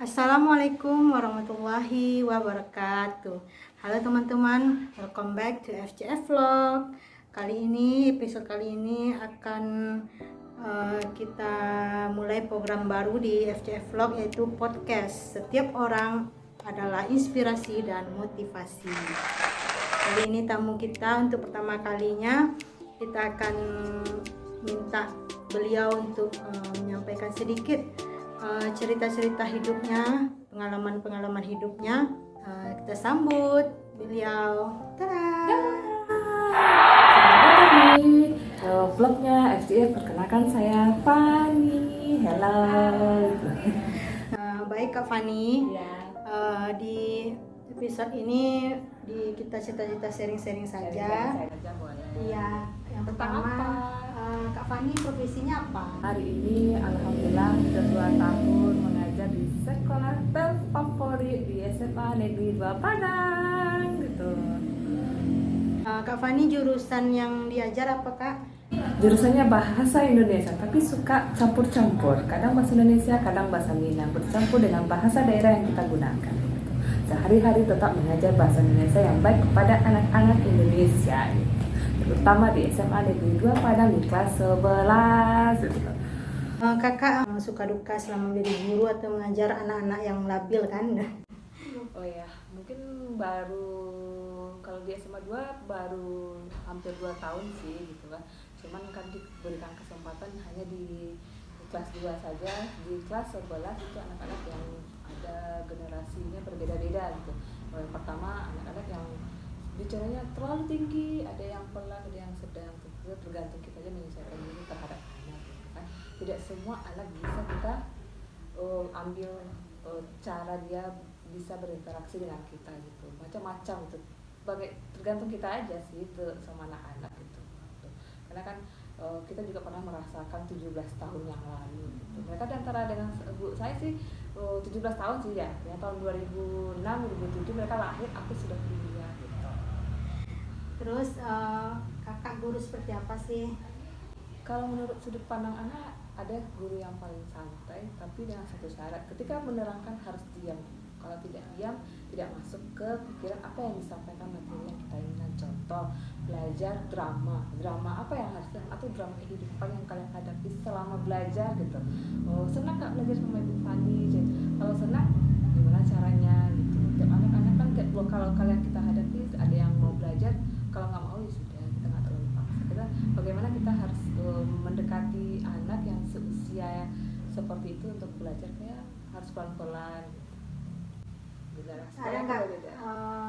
Assalamualaikum warahmatullahi wabarakatuh. Halo teman-teman, welcome back to FCF Vlog. Episode kali ini akan kita mulai program baru di FCF Vlog, yaitu podcast. Setiap orang adalah inspirasi dan motivasi. Kali ini tamu kita untuk pertama kalinya, kita akan minta beliau untuk menyampaikan sedikit cerita-cerita hidupnya, pengalaman-pengalaman hidupnya. Kita sambut beliau. Tada! Selamat datang di vlognya FCF. Perkenalkan saya Fani. Hello. Baik Kak Fani. Ya. Di episode ini kita cerita-cerita sharing-sharing saja. Boleh. Iya. Yang pertama, Kak Fani profesinya apa? Hari ini alhamdulillah sudah 2 tahun mengajar di sekolah terfavorit di SMA Negeri 2 Padang gitu. Kak Fani jurusan yang diajar apa Kak? Jurusannya bahasa Indonesia, tapi suka campur-campur. Kadang bahasa Indonesia, kadang bahasa Minang, bercampur dengan bahasa daerah yang kita gunakan. Gitu. Sehari-hari tetap mengajar bahasa Indonesia yang baik kepada anak-anak Indonesia. Gitu. Terutama di SMA Negeri 2 Padang di kelas 11. Gitu. Kakak suka duka selama menjadi guru atau mengajar anak-anak yang labil kan? Oh ya, mungkin kalau di SMA 2 baru hampir 2 tahun sih gitu kan. Cuman kan diberikan kesempatan hanya di kelas 2 saja. Di kelas 11 itu anak-anak yang ada generasinya berbeda-beda gitu. Yang pertama anak-anak yang bicaranya terlalu tinggi, ada yang pelan, ada yang sedang. Itu tergantung kita aja menyesuaikan diri terhadap anak gitu kan. Tidak semua anak bisa kita ambil cara dia bisa berinteraksi dengan kita gitu, macam-macam gitu. Tergantung kita aja sih sama anak-anak gitu. Karena kan kita juga pernah merasakan 17 tahun yang lalu gitu. Mereka antara dengan saya sih 17 tahun sih ya. Yang tahun 2006 2007 mereka lahir, aku sudah kuliah gitu. Terus kakak guru seperti apa sih? Kalau menurut sudut pandang anak, ada guru yang paling santai tapi dengan satu syarat, ketika menerangkan harus diam. Kalau tidak diam, tidak masuk ke pikiran apa yang disampaikan materi yang kita inginkan. Contoh, belajar drama apa yang harus, atau drama kehidupan yang kalian hadapi selama belajar gitu. Senang gak belajar sama Ibu Fani? Kalau senang, gimana caranya gitu. Tiap anak-anak kan kalau kalian kita hadapi, ada yang mau belajar, kalau nggak mau ya sudah, kita nggak terlalu paksa. Bagaimana kita harus mendekati anak yang seusia seperti itu untuk belajar, kayak harus pelan-pelan gitu. Ada nggak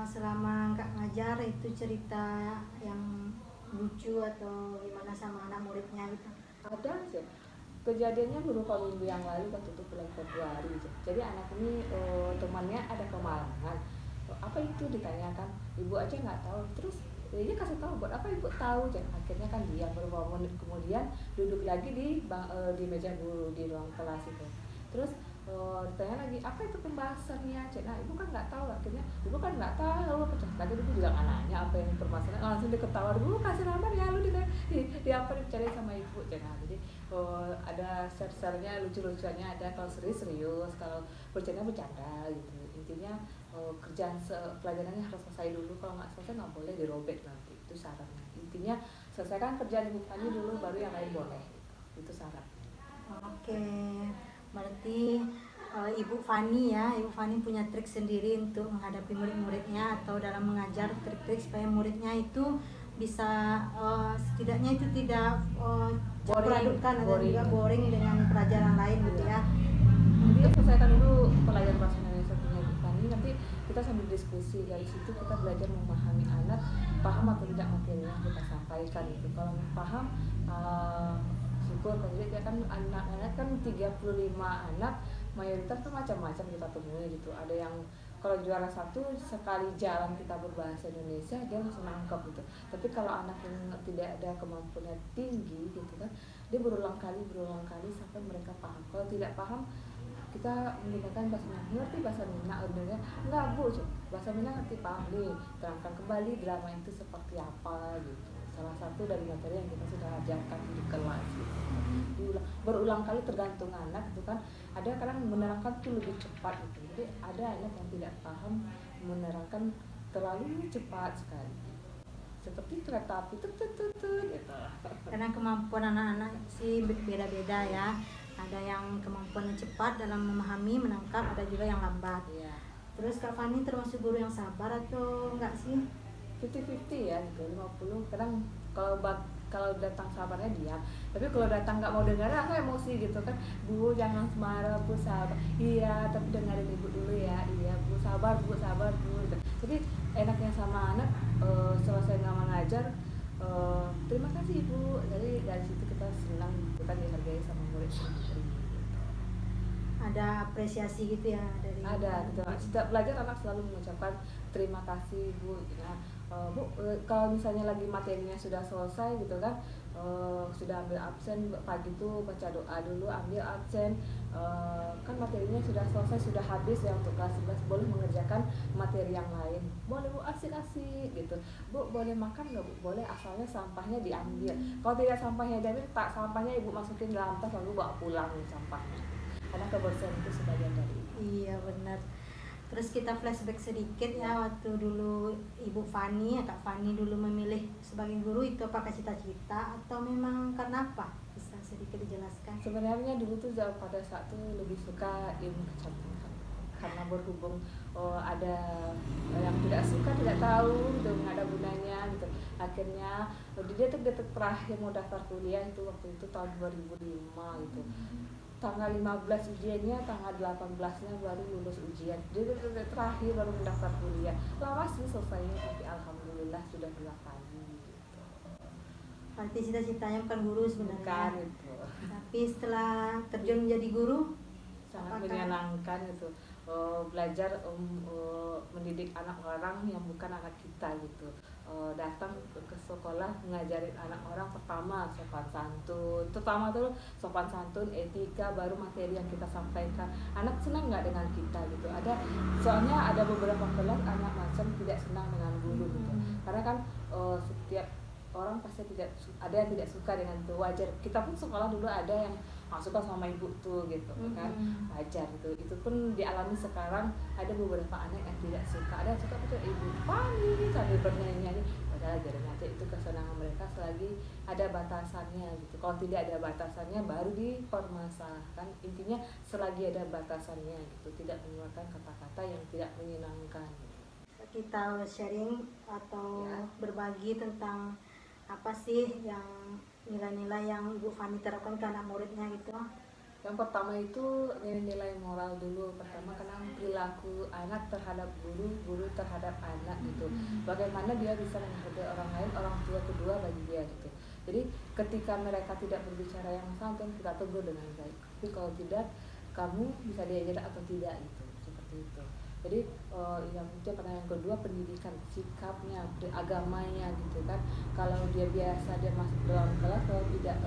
selama nggak ngajar itu cerita yang lucu atau gimana sama anak muridnya gitu? Ada sih. Kejadiannya beberapa minggu yang lalu waktu itu bulan Februari. Jadi anak ini temannya ada kemalangan. Apa itu ditanyakan, ibu aja nggak tahu. Terus dia kasih tahu, buat apa ibu tahu? Dan akhirnya kan dia beberapa menit kemudian duduk lagi di meja guru di ruang kelas itu. Terus ditanya lagi, apa itu pembahasannya? Nah, ibu kan nggak tahu. Akhirnya ibu kan nggak tahu. Pecah lagi, ibu juga nggak nanya apa yang permasalahan. Langsung dia ketawa, ibu kasih nomor ya, lu di apa dicari sama ibu. Nah, jadi ada share-nya, lucu-lucuannya ada. Kalau serius, kalau bercanda gitu. Intinya kerjaan pelajarannya harus selesai dulu. Kalau nggak selesai nggak boleh dirobek nanti. Itu syaratnya. Intinya selesaikan kerjaan Ibu Fani dulu, baru yang lain boleh. Itu syaratnya. Oke. Berarti Ibu Fani punya trik sendiri untuk menghadapi murid-muridnya atau dalam mengajar, trik-trik supaya muridnya itu bisa setidaknya itu tidak campur adukkan atau juga boring dengan pelajaran lain gitu ya. Jadi selesaikan dulu pelajaran bahasa Indonesia punya Ibu Fani, nanti kita sambil diskusi. Dari situ kita belajar memahami anak paham atau tidak materi yang kita sampaikan gitu. Kalau paham, syukur. Kalau dia kan anak-anak kan 35 anak, mayoritas tuh macam-macam kita temui gitu. Ada yang kalau juara 1 sekali jalan kita berbahasa Indonesia dia langsung nangkep gitu. Tapi kalau anak yang tidak ada kemampuannya tinggi gitu kan, dia berulang kali sampai mereka paham. Kalau tidak paham, kita menggunakan bahasa Minang. Ngerti bahasa Minang? Enggak bu, bahasa Minang ngerti, paham nih. Terangkan kembali drama itu seperti apa gitu. salah satu dari materi yang kita sudah ajarkan di kelas gitu. Berulang kali tergantung anak itu kan, ada kadang menerangkan tuh lebih cepat gitu, jadi ada anak yang tidak paham menerangkan terlalu cepat sekali seperti kereta api tut gitu. Karena kemampuan anak-anak sih beda-beda ya, ada yang kemampuannya cepat dalam memahami, menangkap, ada juga yang lambat. Iya. Terus Kak Fani termasuk guru yang sabar atau enggak sih? 50-50 ya gitu, 50 kadang kalau datang sabarnya diam, tapi kalau datang nggak mau dengar aku emosi gitu kan, Bu jangan marah Bu, sabar, iya tapi dengerin ibu dulu ya, iya Bu sabar Bu gitu. Jadi enaknya sama anak selesai nggak mengajar, terima kasih Bu, jadi dari situ kita senang, kita dihargai sama murid sendiri. Ada apresiasi gitu ya dari Ada gitu. Setiap belajar anak selalu mengucapkan terima kasih Bu. Nah, Bu, kalau misalnya lagi materinya sudah selesai gitu kan, sudah ambil absen pagi itu baca doa dulu, ambil absen, kan materinya sudah selesai, sudah habis ya untuk kelas 11, boleh mengerjakan materi yang lain, boleh Bu, asik-asik gitu. Bu boleh makan nggak Bu? Boleh, asalnya sampahnya diambil. Kalau tidak sampahnya diambil, tak sampahnya Ibu masukin dalam tas lalu bawa pulang sampahnya, karena kebersihan itu sebagian dari itu. Iya benar. Terus kita flashback sedikit ya, waktu dulu Ibu Fani, Kak Fani dulu memilih sebagai guru itu apakah cita-cita atau memang karena apa? Bisa sedikit dijelaskan? Sebenarnya dulu tuh pada saat itu lebih suka ilmu kecantikan, karena berhubung ada yang tidak suka, tidak tahu gitu, nggak ada gunanya gitu. Akhirnya dia tuh detik terakhir mau daftar kuliah itu waktu itu tahun 2005 gitu. Tanggal 15 ujiannya, tanggal 18-nya baru lulus ujian. Jadi terakhir baru mendaftar kuliah. Lama sih selesainya, tapi alhamdulillah sudah 2 kali gitu. Berarti cita-citanya bukan guru sebenarnya. Bukan itu. Tapi setelah terjun menjadi guru Sangat apakah menyenangkan itu. Belajar mendidik anak orang yang bukan anak kita gitu. Datang ke sekolah ngajarin anak orang, pertama sopan santun, terutama tuh sopan santun, etika, baru materi yang kita sampaikan. Anak senang nggak dengan kita gitu? Soalnya ada beberapa kelas anak macam tidak senang dengan guru gitu, karena kan setiap orang pasti ada yang tidak suka dengan itu, wajar. Kita pun sekolah dulu ada yang nggak suka sama ibu tuh gitu kan, wajar gitu. Itu pun dialami sekarang, ada beberapa anak yang tidak suka, ada yang suka betul Ibu Fani sambil bernyanyi-nyanyi, padahal jadi nanti itu kesenangan mereka selagi ada batasannya gitu. Kalau tidak ada batasannya baru dipermasalahkan. Intinya selagi ada batasannya gitu, tidak mengeluarkan kata-kata yang tidak menyenangkan. kita sharing atau Ya. berbagi tentang apa sih yang nilai-nilai yang Ibu Fani terapkan ke anak muridnya gitu? Yang pertama itu nilai moral dulu. Pertama karena perilaku anak terhadap guru, guru terhadap anak gitu. Bagaimana dia bisa menghargai orang lain, orang tua kedua bagi dia gitu. Jadi ketika mereka tidak berbicara yang santun, kita tegur dengan baik. Tapi kalau tidak, kamu bisa diajar atau tidak gitu. Seperti itu. Jadi yang kedua pendidikan, sikapnya, agamanya gitu kan. Kalau dia biasa dia masuk dalam kelas, kalau tidak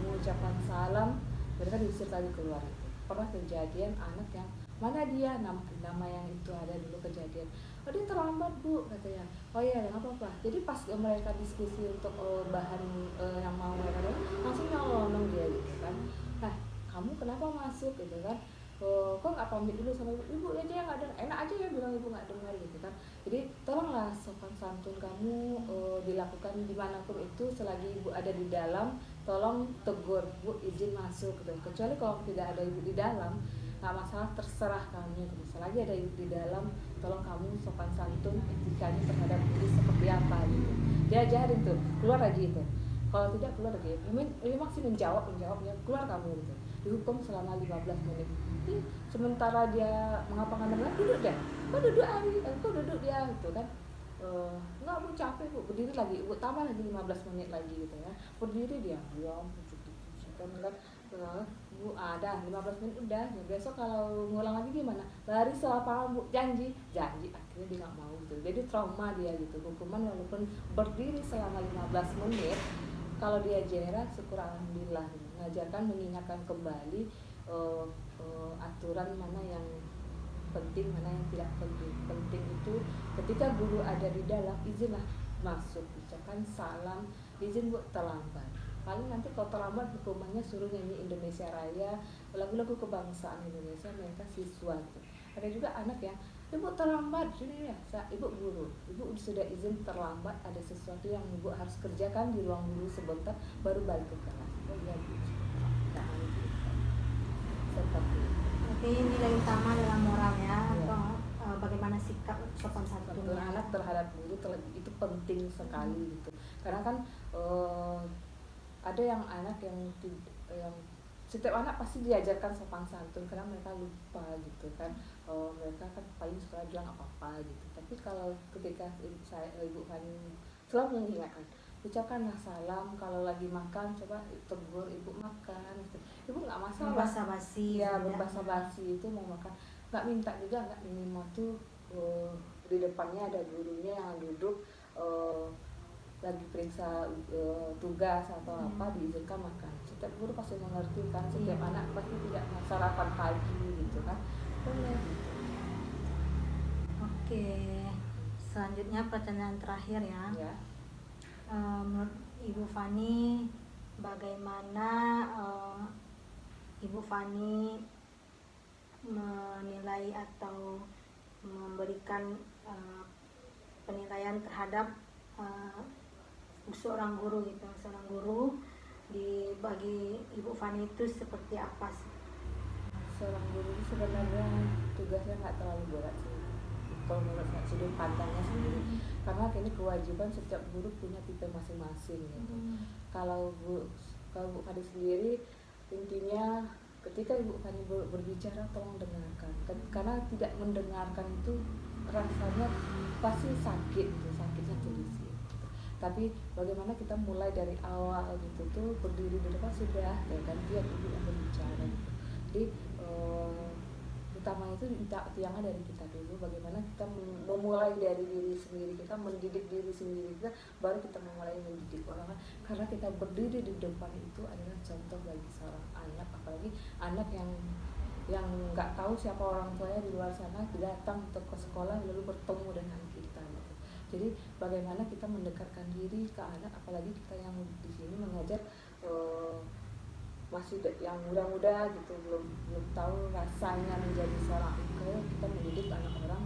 mengucapkan salam, mereka diusir lagi keluar itu. Pernah kejadian anak yang mana dia, nama yang itu ada dulu kejadian, oh dia terlambat Bu katanya, oh iya nggak apa-apa. Jadi pas mereka diskusi untuk bahan yang mau mereka langsung nyolong dia gitu kan. Nah kamu kenapa masuk gitu kan, kok nggak pamit dulu sama ibu aja yang nggak dengar, enak aja ya bilang ibu nggak dengar gitu kan. Jadi tolonglah sopan santun kamu dilakukan dimanapun itu, selagi ibu ada di dalam tolong tegur, Bu izin masuk gitu. Kecuali kalau tidak ada ibu di dalam nggak masalah, terserah kamu gitu. Selagi ada ibu di dalam tolong kamu sopan santun, etikanya terhadap diri seperti apa gitu, diajarin tuh, keluar lagi itu. Kalau tidak keluar lagi, memang sih menjawabnya keluar kamu gitu, dihukum selama 15 menit. Sementara dia mengapa-ngapain lagi, duduk dia, kok duduk dia gitu kan. Enggak Bu, capek Bu, berdiri lagi, Bu tambah lagi 15 menit lagi gitu ya. Berdiri dia, diam, kan Bu ada 15 menit udah, ya besok kalau ngulang lagi gimana? Lari selapangan Bu, janji. Akhirnya dia nggak mau gitu. Jadi trauma dia gitu. Hukuman walaupun berdiri selama 15 menit, kalau dia jera syukur alhamdulillah. Mengajarkan, mengingatkan kembali aturan mana yang penting, mana yang tidak penting. Penting itu ketika guru ada di dalam, izinlah masuk ucapan salam, izin Bu terlambat. Paling nanti kalau terlambat hukumannya suruh nyanyi Indonesia Raya, lagu-lagu kebangsaan Indonesia, mereka siswa gitu. Ada juga anak yang ibu terlambat, jadi ya ibu guru, ibu sudah izin terlambat, ada sesuatu yang ibu harus kerjakan di ruang guru sebentar baru balik ke kelas. Oh iya Bu, jangan gitu. Seperti itu. Oke, nilai utama dalam moral ya, Iya. atau bagaimana sikap sopan Betul, santunnya. anak terhadap guru itu penting sekali gitu. Karena kan ada yang anak yang setiap anak pasti diajarkan sopan santun karena mereka lupa gitu kan. Mereka kan paling suka bilang apa-apa gitu. Tapi kalau ketika Ibu Fani selalu mengingatkan, ucapkanlah salam, kalau lagi makan coba tegur ibu makan gitu. Ibu nggak masalah. Berbahasa-basi. Iya, ya. berbahasa-basi itu mau makan. Nggak minta juga, nggak minimal tuh di depannya ada gurunya yang duduk lagi periksa tugas atau apa, diizinkan makan. Setiap guru pasti mengerti kan, setiap Iya. anak pasti tidak sarapan pagi gitu kan. Benar gitu. Oke, selanjutnya pertanyaan terakhir ya. Ya. Menurut Ibu Fani, bagaimana Ibu Fani menilai atau memberikan penilaian terhadap seorang guru gitu, seorang guru bagi Ibu Fani itu seperti apa sih? Seorang guru itu sebenarnya tugasnya nggak terlalu berat sih kalau menurut saya, sudut pandangnya sendiri, karena ini kewajiban setiap guru punya tipe masing-masing gitu. Kalau Bu Fani sendiri, intinya ketika Ibu Fani berbicara tolong dengarkan, karena tidak mendengarkan itu rasanya pasti sakit gitu, sakitnya tuh di situ. Tapi bagaimana kita mulai dari awal gitu tuh, berdiri di depan sudah ya kan, biar ibu yang berbicara gitu. Jadi utama itu tiangnya dari kita dulu, bagaimana kita memulai dari diri sendiri kita, mendidik diri sendiri kita, baru kita memulai mendidik orang. Karena kita berdiri di depan itu adalah contoh bagi seorang anak, apalagi anak yang nggak tahu siapa orang tuanya di luar sana, datang ke sekolah lalu bertemu dengan kita gitu. Jadi bagaimana kita mendekatkan diri ke anak, apalagi kita yang di sini mengajar masih yang muda-muda gitu, belum tahu rasanya menjadi seorang ibu. Kita mendidik anak orang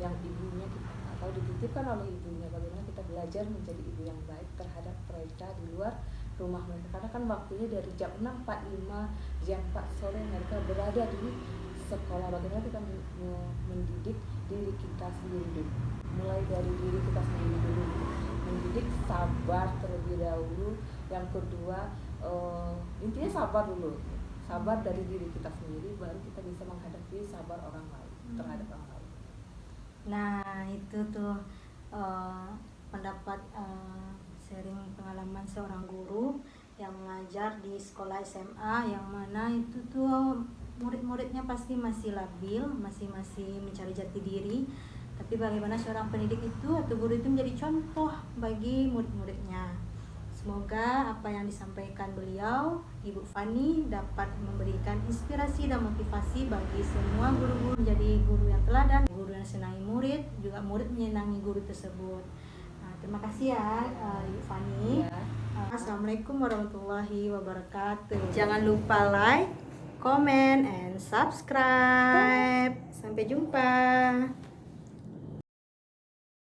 yang ibunya kita nggak tahu, dititipkan oleh ibunya, bagaimana kita belajar menjadi ibu yang baik terhadap mereka di luar rumah mereka, karena kan waktunya dari jam 6.45 jam 4 sore mereka berada di sekolah. Bagaimana kita mendidik diri kita sendiri dulu, mulai dari diri kita sendiri dulu, mendidik sabar terlebih dahulu. Yang kedua, intinya sabar dulu, sabar dari diri kita sendiri, baru kita bisa menghadapi sabar orang lain terhadap orang lain. Nah itu tuh pendapat sharing pengalaman seorang guru yang mengajar di sekolah SMA, yang mana itu tuh murid-muridnya pasti masih labil, masih mencari jati diri. Tapi bagaimana seorang pendidik itu atau guru itu menjadi contoh bagi murid-muridnya. Semoga apa yang disampaikan beliau, Ibu Fani, dapat memberikan inspirasi dan motivasi bagi semua guru-guru menjadi guru yang teladan, guru yang senangi murid, juga murid menyenangi guru tersebut. Nah, terima kasih ya Ibu Fani. Ya. Assalamualaikum warahmatullahi wabarakatuh. Jangan lupa like, comment, and subscribe. Sampai jumpa.